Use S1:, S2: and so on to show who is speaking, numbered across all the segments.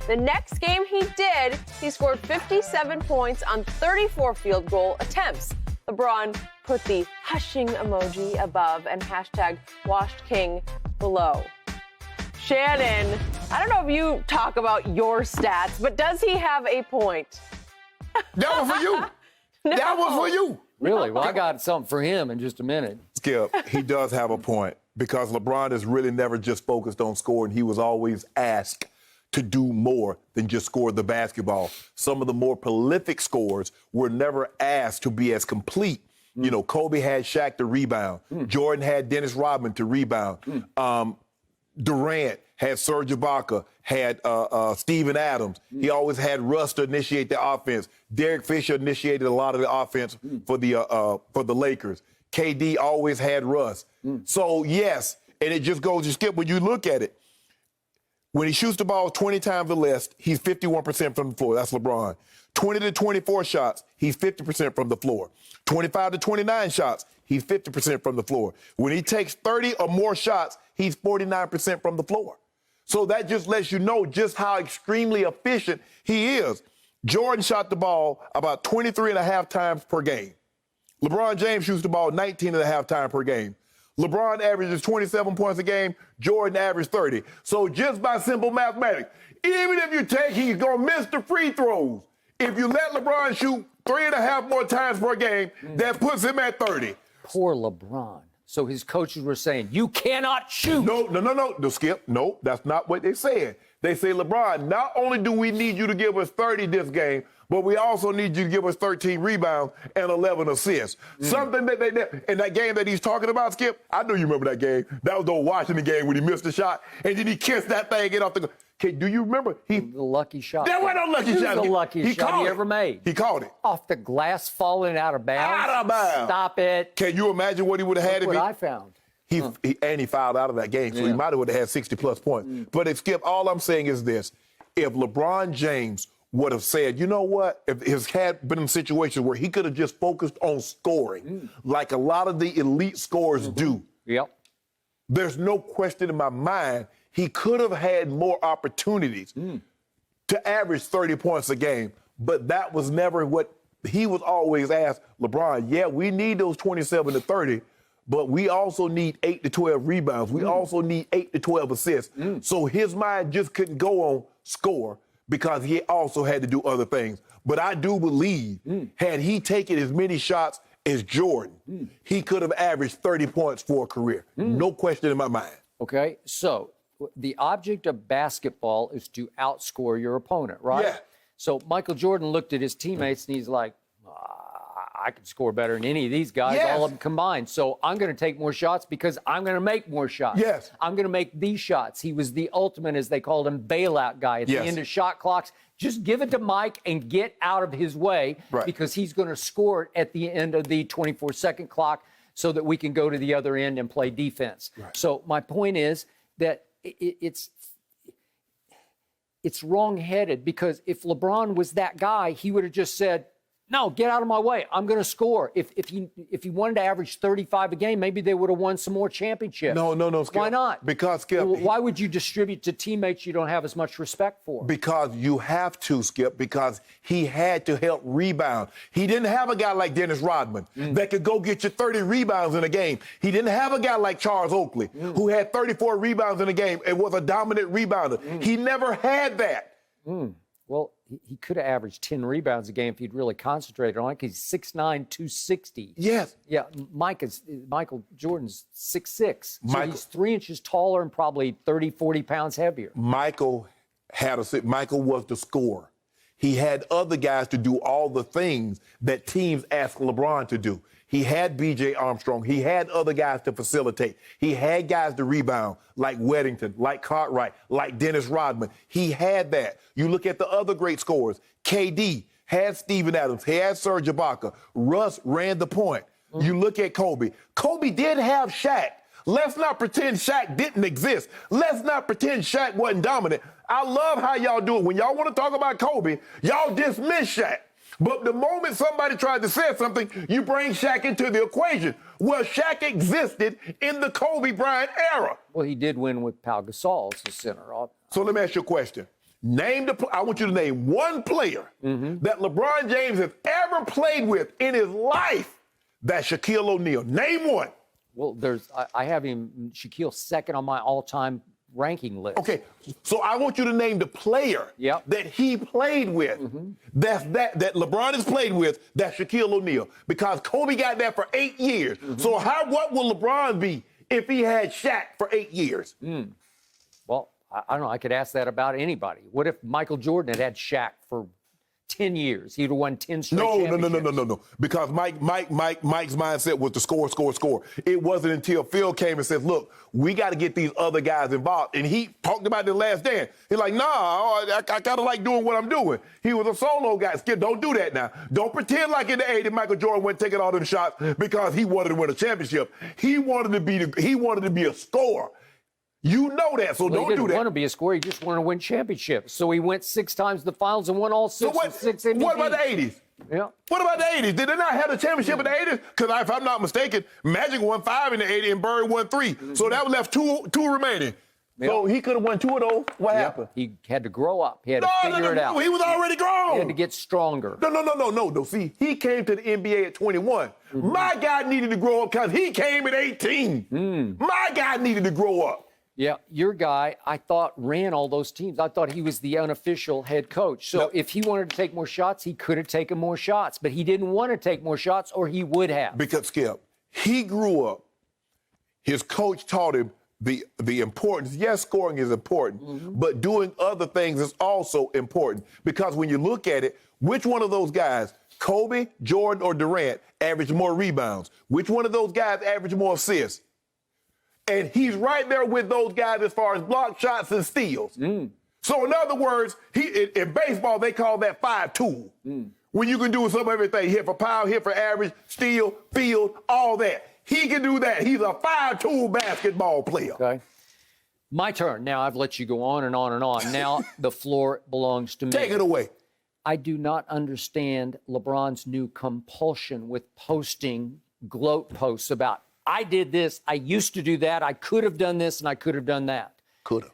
S1: The next game he did, he scored 57 points on 34 field goal attempts. LeBron put the hushing emoji above and hashtag washed king below. Shannon, I don't know if you talk about your stats, but does he have a point?
S2: That was for you.
S1: No.
S2: That was for you.
S3: Really? Well, I got something for him in just a minute.
S2: Skip, he does have a point because LeBron is really never just focused on scoring. He was always asked to do more than just score the basketball. Some of the more prolific scorers were never asked to be as complete. You know, Kobe had Shaq to rebound. Jordan had Dennis Rodman to rebound. Durant had Serge Ibaka, had Steven Adams. He always had Russ to initiate the offense. Derek Fisher initiated a lot of the offense for the Lakers. KD always had Russ. So, yes, and it just goes to Skip, when you look at it, when he shoots the ball 20 times or less, he's 51% from the floor. That's LeBron. 20 to 24 shots, he's 50% from the floor. 25 to 29 shots, he's 50% from the floor. When he takes 30 or more shots, he's 49% from the floor. So that just lets you know just how extremely efficient he is. Jordan shot the ball about 23 and a half times per game. LeBron James shoots the ball 19 and a half times per game. LeBron averages 27 points a game. Jordan averaged 30. So just by simple mathematics, even if you take he's going to miss the free throws, if you let LeBron shoot 3.5 more times per game, that puts him at 30.
S3: Poor LeBron. So his coaches were saying, you cannot shoot.
S2: No, Skip. No, that's not what they said. They say, LeBron, not only do we need you to give us 30 this game, but we also need you to give us 13 rebounds and 11 assists. Something that they did in that game that he's talking about, Skip, I know you remember that game. That was the Washington game when he missed the shot, and then he kissed that thing, get off the... Okay, do you remember?
S3: The lucky shot.
S2: That wasn't a lucky shot.
S3: It was the luckiest shot he ever made.
S2: He caught it.
S3: Off the glass falling out of bounds.
S2: Out of bounds.
S3: Stop it.
S2: Can you imagine what he would have had if
S3: Look what I found.
S2: He fouled out of that game, so he might have had 60-plus points. But Skip, all I'm saying is this. If LeBron James would have said, you know what, if his had been in situations where he could have just focused on scoring, like a lot of the elite scorers do, there's no question in my mind he could have had more opportunities to average 30 points a game. But that was never what he was always asked. LeBron, yeah, we need those 27 to 30, but we also need 8 to 12 rebounds. We also need 8 to 12 assists. So his mind just couldn't go on score because he also had to do other things. But I do believe had he taken as many shots as Jordan, he could have averaged 30 points for a career. No question in my mind.
S3: Okay, so the object of basketball is to outscore your opponent, right?
S2: Yeah.
S3: So Michael Jordan looked at his teammates and he's like, I can score better than any of these guys, all of them combined. So I'm going to take more shots because I'm going to make more shots.
S2: Yes.
S3: I'm going to make these shots. He was the ultimate, as they called him, bailout guy at the end of shot clocks. Just give it to Mike and get out of his way because he's going to score it at the end of the 24-second clock so that we can go to the other end and play defense. So my point is that it's wrong-headed because if LeBron was that guy, he would have just said, no, get out of my way. I'm going to score. If he wanted to average 35 a game, maybe they would have won some more championships.
S2: No, Skip.
S3: Why not?
S2: Because, Skip.
S3: Well, why would you distribute to teammates you don't have as much respect for?
S2: Because you have to, Skip, because he had to help rebound. He didn't have a guy like Dennis Rodman that could go get you 30 rebounds in a game. He didn't have a guy like Charles Oakley who had 34 rebounds in a game and was a dominant rebounder. He never had that.
S3: Well, he could have averaged 10 rebounds a game if he'd really concentrated on it because he's 6'9", 260.
S2: Yes.
S3: Yeah, Michael Jordan's 6'6". So he's 3 inches taller and probably 30, 40 pounds heavier.
S2: Michael was the scorer. He had other guys to do all the things that teams ask LeBron to do. He had B.J. Armstrong. He had other guys to facilitate. He had guys to rebound, like Weddington, like Cartwright, like Dennis Rodman. He had that. You look at the other great scorers. KD had Steven Adams. He had Serge Ibaka. Russ ran the point. You look at Kobe. Kobe did have Shaq. Let's not pretend Shaq didn't exist. Let's not pretend Shaq wasn't dominant. I love how y'all do it. When y'all want to talk about Kobe, y'all dismiss Shaq. But the moment somebody tries to say something, you bring Shaq into the equation. Well, Shaq existed in the Kobe Bryant era.
S3: Well, he did win with Pau Gasol as the center.
S2: So let me ask you a question. I want you to name one player that LeBron James has ever played with in his life. That's Shaquille O'Neal. Name one.
S3: Well, I have him, Shaquille, second on my all-time ranking list.
S2: Okay, so I want you to name the player that he played with, that LeBron has played with, that's Shaquille O'Neal, because Kobe got that for 8 years. So what will LeBron be if he had Shaq for 8 years?
S3: Well, I don't know. I could ask that about anybody. What if Michael Jordan had Shaq for 10 years? He'd have won 10 straight championships.
S2: No. Because Mike's mindset was to score. It wasn't until Phil came and said, look, we got to get these other guys involved. And he talked about the last dance. He's like, nah, I kind of like doing what I'm doing. He was a solo guy. Skip, don't do that now. Don't pretend like in the 80s Michael Jordan went taking all them shots because he wanted to win a championship. He wanted to be a scorer. You know that, so don't do that.
S3: He didn't want to be a scorer. He just wanted to win championships. So he went 6 times to the finals and won all 6 with 6 MVPs.
S2: What about the 80s?
S3: Yeah.
S2: What about the 80s? Did they not have a championship in the 80s? Because if I'm not mistaken, Magic won 5 in the 80s and Bird won 3. So that left two remaining. Yep. So he could have won 2 of those. What happened?
S3: He had to grow up. He had to figure it out.
S2: He was already grown.
S3: He had to get stronger.
S2: No. See, he came to the NBA at 21. My guy needed to grow up because he came at 18. My guy needed to grow up.
S3: Yeah, your guy, I thought, ran all those teams. I thought he was the unofficial head coach. So if he wanted to take more shots, he could have taken more shots. But he didn't want to take more shots, or he would have.
S2: Because, Skip, he grew up. His coach taught him the importance. Yes, scoring is important, but doing other things is also important. Because when you look at it, which one of those guys, Kobe, Jordan, or Durant, averaged more rebounds? Which one of those guys averaged more assists? And he's right there with those guys as far as block shots and steals. So in other words, in baseball, they call that 5-tool. When you can do some of everything, hit for power, hit for average, steal, field, all that. He can do that. He's a 5-tool basketball player.
S3: Okay. My turn. Now, I've let you go on and on and on. Now, the floor belongs to me.
S2: Take it away.
S3: I do not understand LeBron's new compulsion with posting gloat posts about, I did this, I used to do that, I could have done this, and I could have done that.
S2: Could have.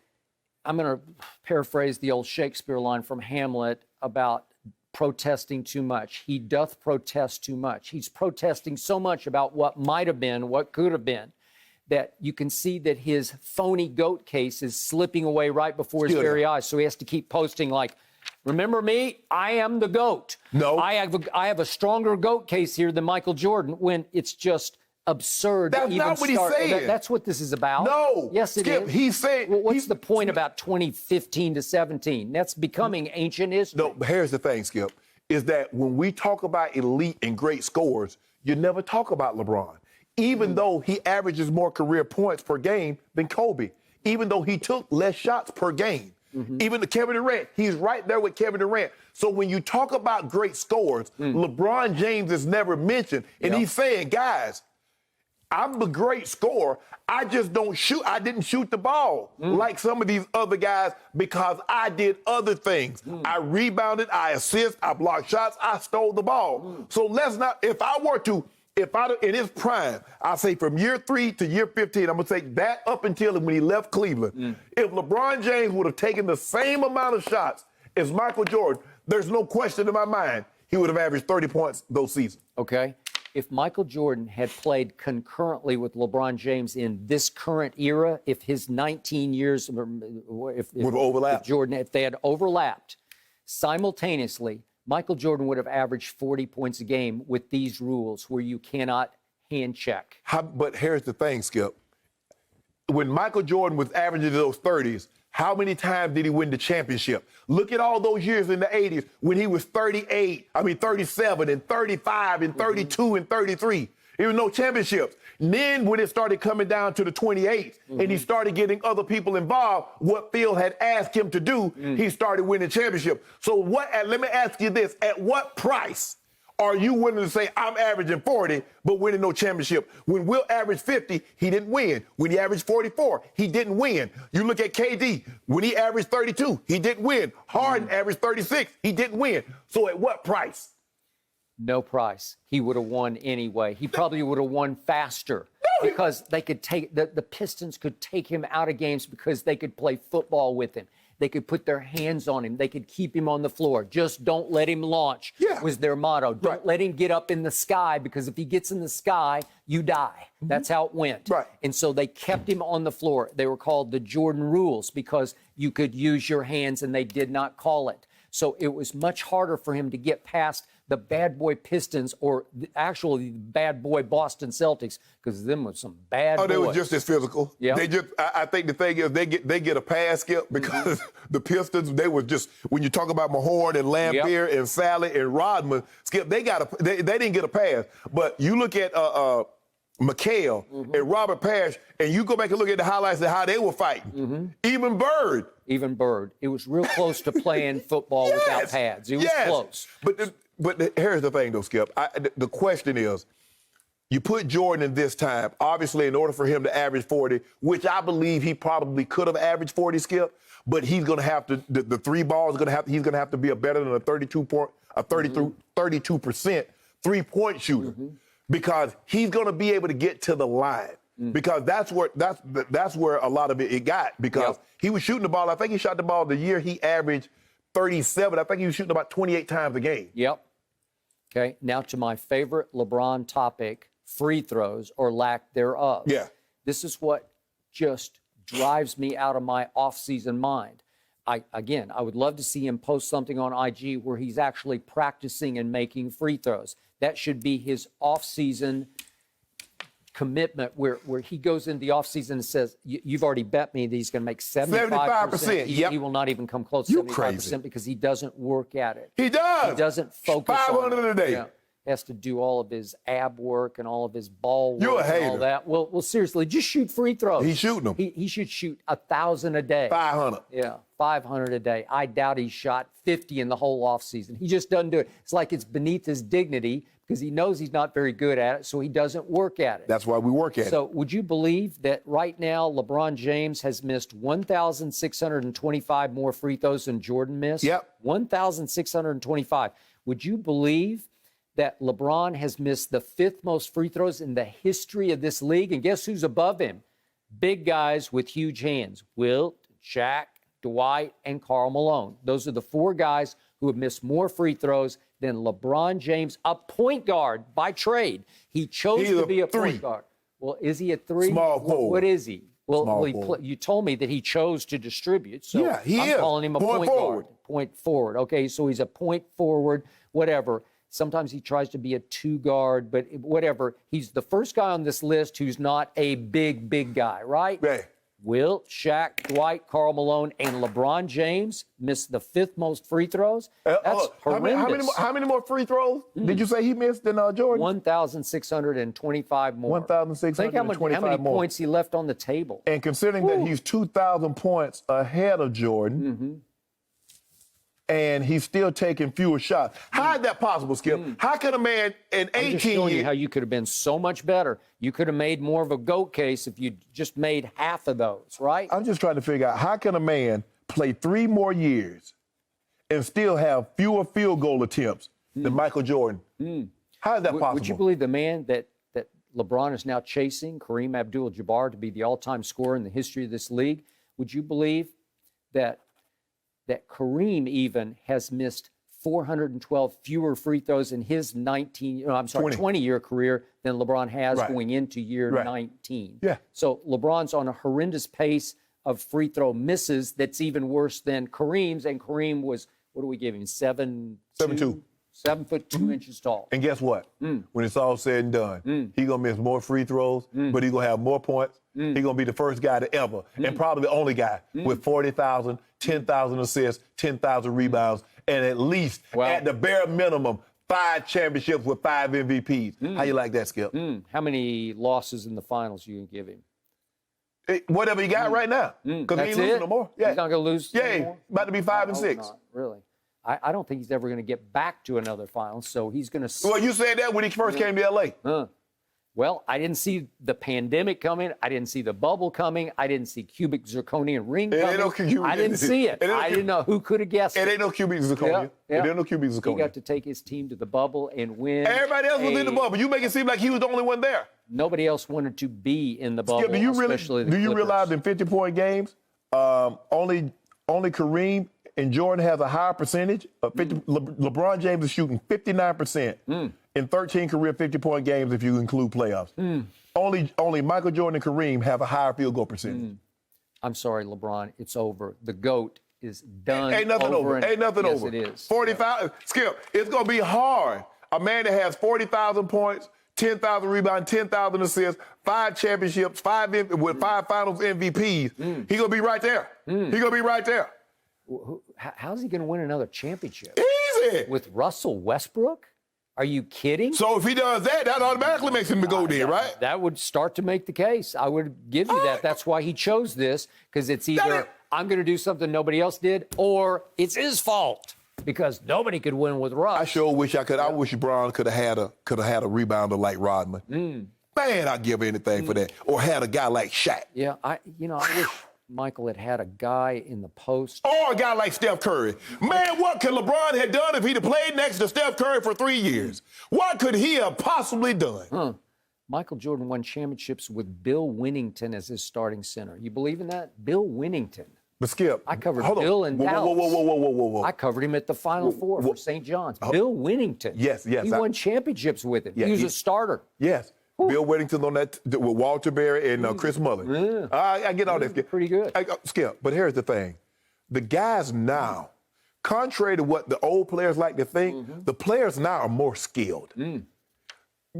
S3: I'm going to paraphrase the old Shakespeare line from Hamlet about protesting too much. He doth protest too much. He's protesting so much about what might have been, what could have been, that you can see that his phony GOAT case is slipping away right before his very eyes. So he has to keep posting like, remember me? I am the GOAT.
S2: No.
S3: I have a stronger GOAT case here than Michael Jordan, when it's just absurd.
S2: That's not what he's saying.
S3: That's what this is about.
S2: No.
S3: Yes, it
S2: Skip,
S3: is.
S2: he's saying.
S3: Well, what's the point about 2015 to 17? That's becoming ancient history.
S2: No, but here's the thing, Skip, is that when we talk about elite and great scorers, you never talk about LeBron. Even though he averages more career points per game than Kobe, even though he took less shots per game. Even the Kevin Durant, he's right there with Kevin Durant. So when you talk about great scorers, LeBron James is never mentioned. And he's saying, guys, I'm a great scorer. I just don't shoot. I didn't shoot the ball like some of these other guys because I did other things. I rebounded, I assist, I blocked shots, I stole the ball. So let's not, in his prime, I say from year 3 to year 15, I'm going to take that up until when he left Cleveland. If LeBron James would have taken the same amount of shots as Michael Jordan, there's no question in my mind he would have averaged 30 points those seasons.
S3: Okay. If Michael Jordan had played concurrently with LeBron James in this current era, if his 19 years, if they had overlapped simultaneously, Michael Jordan would have averaged 40 points a game with these rules where you cannot hand check.
S2: But here's the thing, Skip. When Michael Jordan was averaging those 30s, how many times did he win the championship? Look at all those years in the 80s when he was 37 and 35 and 32 and 33. There was no championships. And then when it started coming down to the 28th and he started getting other people involved, what Phil had asked him to do, he started winning championships. So let me ask you this, at what price are you willing to say, I'm averaging 40, but winning no championship? When Will averaged 50, he didn't win. When he averaged 44, he didn't win. You look at KD, when he averaged 32, he didn't win. Harden averaged 36, he didn't win. So at what price?
S3: No price. He would have won anyway. He probably would have won faster because they could take the Pistons could take him out of games because they could play football with him. They could put their hands on him. They could keep him on the floor. Just don't let him launch was their motto. Don't let him get up in the sky, because if he gets in the sky, you die. That's how it went.
S2: Right.
S3: And so they kept him on the floor. They were called the Jordan rules because you could use your hands and they did not call it. So it was much harder for him to get past the bad boy Pistons, or actually the bad boy Boston Celtics, because them was some bad boys.
S2: They were just as physical.
S3: Yeah.
S2: They just, I think the thing is they get a pass, Skip, because the Pistons, they were just, when you talk about Mahorn and Lampier and Sally and Rodman, Skip, they didn't get a pass. But you look at McHale and Robert Parrish, and you go back and look at the highlights of how they were fighting. Even Bird. It was
S3: real close to playing football without pads. It was close.
S2: But here's the thing, though, Skip. The question is, you put Jordan in this time, obviously, in order for him to average 40, which I believe he probably could have averaged 40, Skip, but he's going to have to, the three balls, he's going to have to be better than a 32% three-point shooter, because he's going to be able to get to the line. Because that's where a lot of it got, because he was shooting the ball. I think he shot the ball the year he averaged 37. I think he was shooting about 28 times a game.
S3: Okay, now to my favorite LeBron topic, free throws or lack thereof. This is what just drives me out of my off-season mind. I would love to see him post something on IG where he's actually practicing and making free throws. That should be his off-season commitment, where he goes into the offseason and says, you've already bet me that he's going to make 75%. He will not even come close to 75% because he doesn't work at it.
S2: He does.
S3: He doesn't focus
S2: 500
S3: on it.
S2: a day.
S3: He has to do all of his ab work and all of his ball work.
S2: You're a hater.
S3: And all that. Well, seriously, just shoot free throws.
S2: He's shooting them.
S3: He should shoot 1,000 a day.
S2: 500.
S3: 500 a day. I doubt he shot 50 in the whole offseason. He just doesn't do it. It's like it's beneath his dignity, because he knows he's not very good at it, so he doesn't work at it.
S2: That's why we work at it.
S3: So would you believe that right now LeBron James has missed 1,625 more free throws than Jordan missed? 1,625. Would you believe that LeBron has missed the 5th most free throws in the history of this league? And guess who's above him? Big guys with huge hands. Wilt, Shaq, Dwight, and Karl Malone. Those are the 4 guys who have missed more free throws than LeBron James, a point guard by trade. He chose to be a point guard. Well, is he a 3?
S2: Small forward.
S3: What is he? Well,
S2: you
S3: told me that he chose to distribute, so I'm calling him a point
S2: forward.
S3: Guard. Point forward. Okay, so he's a point forward, whatever. Sometimes he tries to be a 2 guard, but whatever. He's the first guy on this list who's not a big guy, right? Wilt, Shaq, Dwight, Karl Malone, and LeBron James missed the 5th most free throws. That's horrendous.
S2: How many more free throws did you say he missed than Jordan?
S3: 1,625 more.
S2: 1,625
S3: Think how many points he left on the table.
S2: And considering that he's 2,000 points ahead of Jordan, and he's still taking fewer shots. How is that possible, Skip? How can a man in 18
S3: I'm just showing you how you could have been so much better. You could have made more of a GOAT case if you just made half of those, right?
S2: I'm just trying to figure out, how can a man play 3 more years and still have fewer field goal attempts than Michael Jordan? How is that possible?
S3: Would you believe the man that LeBron is now chasing, Kareem Abdul-Jabbar, to be the all-time scorer in the history of this league? Would you believe that Kareem even has missed 412 fewer free throws in his 20-year career than LeBron has going into year 19. So LeBron's on a horrendous pace of free throw misses that's even worse than Kareem's, and Kareem was, what do we give him, 7'2"? 7 foot 2 inches tall.
S2: And guess what? When it's all said and done, he's going to miss more free throws, but he's going to have more points. He's going to be the first guy to ever, and probably the only guy, with 40,000, 10,000 assists, 10,000 rebounds, and at least, at the bare minimum, 5 championships with 5 MVPs. How you like that, Skip?
S3: How many losses in the finals you can give him?
S2: Whatever he got right now. Because he ain't losing no more.
S3: He's not going to lose
S2: anymore? About to be 5 and 6.
S3: Not, really. I don't think he's ever going to get back to another final, so he's going to...
S2: Well, you said that when he first came to L.A.
S3: Well, I didn't see the pandemic coming. I didn't see the bubble coming. I didn't see cubic zirconian ring coming. I didn't see it. I didn't know. Who could have guessed it?
S2: It ain't no cubic zirconia. It ain't no cubic zirconia.
S3: He got to take his team to the bubble and win.
S2: Everybody else was in the bubble. You make it seem like he was the only one there.
S3: Nobody else wanted to be in the bubble,
S2: Skip, do you realize in 50-point games, only only Kareem and Jordan has a higher percentage. 50, LeBron James is shooting 59% in 13 career 50-point games if you include playoffs. Only Michael Jordan and Kareem have a higher field goal percentage.
S3: I'm sorry, LeBron. It's over. The GOAT is done.
S2: Ain't nothing over. Ain't nothing
S3: yes,
S2: over.
S3: It is.
S2: 45. Skip. It's gonna be hard. A man that has 40,000 points, 10,000 rebounds, 10,000 assists, 5 championships, with 5 Finals MVPs. He gonna be right there. He gonna be right there.
S3: How's he gonna win another championship?
S2: Easy.
S3: With Russell Westbrook? Are you kidding?
S2: So if he does that, that automatically makes him go there, right?
S3: That would start to make the case. I would give you that. That's why he chose this, because it's either I'm going to do something nobody else did, or it's his fault because nobody could win with Russ.
S2: I sure wish I could. I wish Brown could have had a rebounder like Rodman. Man, I'd give anything for that. Or had a guy like Shaq.
S3: Yeah, I wish Michael had a guy in the post.
S2: Or a guy like Steph Curry. Man, what could LeBron have done if he'd have played next to Steph Curry for 3 years? What could he have possibly done?
S3: Michael Jordan won championships with Bill Winnington as his starting center. You believe in that? Bill Winnington.
S2: But Skip,
S3: I covered Bill in Dallas.
S2: Whoa.
S3: I covered him at the Final Four for St. John's. Bill Winnington.
S2: Yes.
S3: He won championships with him. Yeah, he was a starter.
S2: Yes. Bill Whittington on that with Walter Berry and Chris Mullin. I get all that. Skip.
S3: Pretty good.
S2: Skip, but here's the thing. The guys now, contrary to what the old players like to think, the players now are more skilled.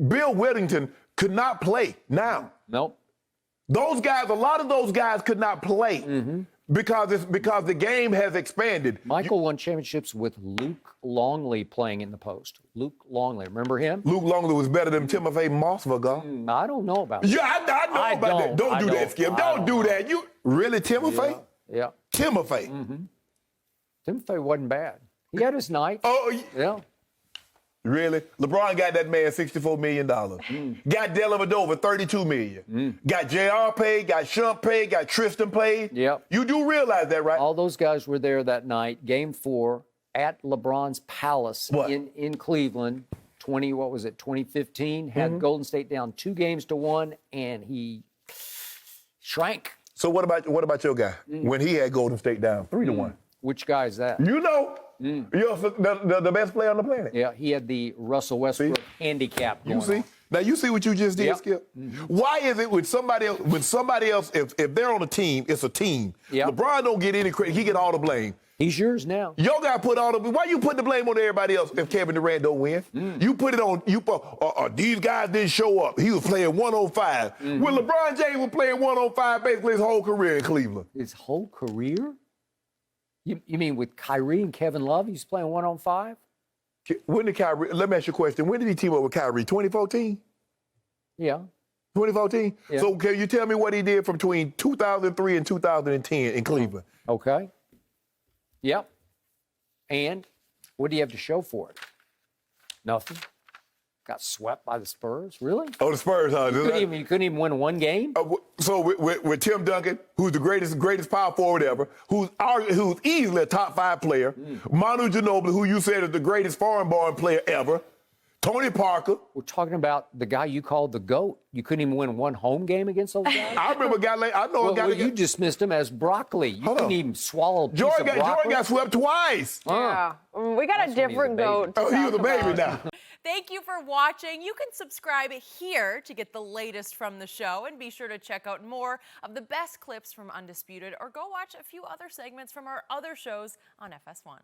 S2: Bill Whittington could not play now.
S3: Nope.
S2: Those guys, a lot of those guys could not play because the game has expanded.
S3: Michael won championships with Luke Longley playing in the post. Luke Longley, remember him?
S2: Luke Longley was better than Timofey Mosvega.
S3: I don't know about that.
S2: Yeah, I know about that. Don't do that, Skip. Don't do that. You really, Timofey?
S3: Yeah.
S2: Timofey.
S3: Timofey wasn't bad. He had his night.
S2: Oh,
S3: yeah.
S2: Really? LeBron got that man $64 million. Got Dellavedova $32 million. Got JR paid, got Sharpe paid, got Tristan paid.
S3: Yep.
S2: You do realize that, right?
S3: All those guys were there that night, Game 4, at LeBron's Palace in Cleveland. 2015, had Golden State down 2-1, and he shrank.
S2: So what about your guy when he had Golden State down 3-1?
S3: Which guy is that?
S2: You know. You're the best player on the planet.
S3: Yeah, he had the Russell Westbrook handicap going on.
S2: Now you see what you just did, Skip? Why is it when somebody else, if they're on a team, it's a team. LeBron don't get any credit. He get all the blame.
S3: He's yours now.
S2: Your guy put all the. Why you put the blame on everybody else if Kevin Durant don't win? You put it on these guys didn't show up. He was playing 105. When LeBron James was playing 105 basically his whole career in Cleveland.
S3: His whole career? You mean with Kyrie and Kevin Love, he's playing 1-on-5?
S2: When did Kyrie? Let me ask you a question. When did he team up with Kyrie? 2014.
S3: Yeah.
S2: 2014.
S3: Yeah.
S2: So can you tell me what he did from between 2003 and 2010 in Cleveland?
S3: Okay. Yep. And what do you have to show for it? Nothing. Got swept by the Spurs? Really?
S2: Oh, the Spurs, huh?
S3: You couldn't even win one game?
S2: So with Tim Duncan, who's the greatest power forward ever, who's easily a top 5 player, Manu Ginobili, who you said is the greatest foreign-born player ever, Tony Parker.
S3: We're talking about the guy you called the GOAT. You couldn't even win one home game against those guys?
S2: I remember a guy like,
S3: you dismissed him as broccoli. You couldn't even swallow a piece of broccoli.
S2: Jordan got swept twice.
S1: Yeah. We got a different GOAT.
S2: Oh, he was a baby now.
S4: Thank you for watching. You can subscribe here to get the latest from the show, and be sure to check out more of the best clips from Undisputed, or go watch a few other segments from our other shows on FS1.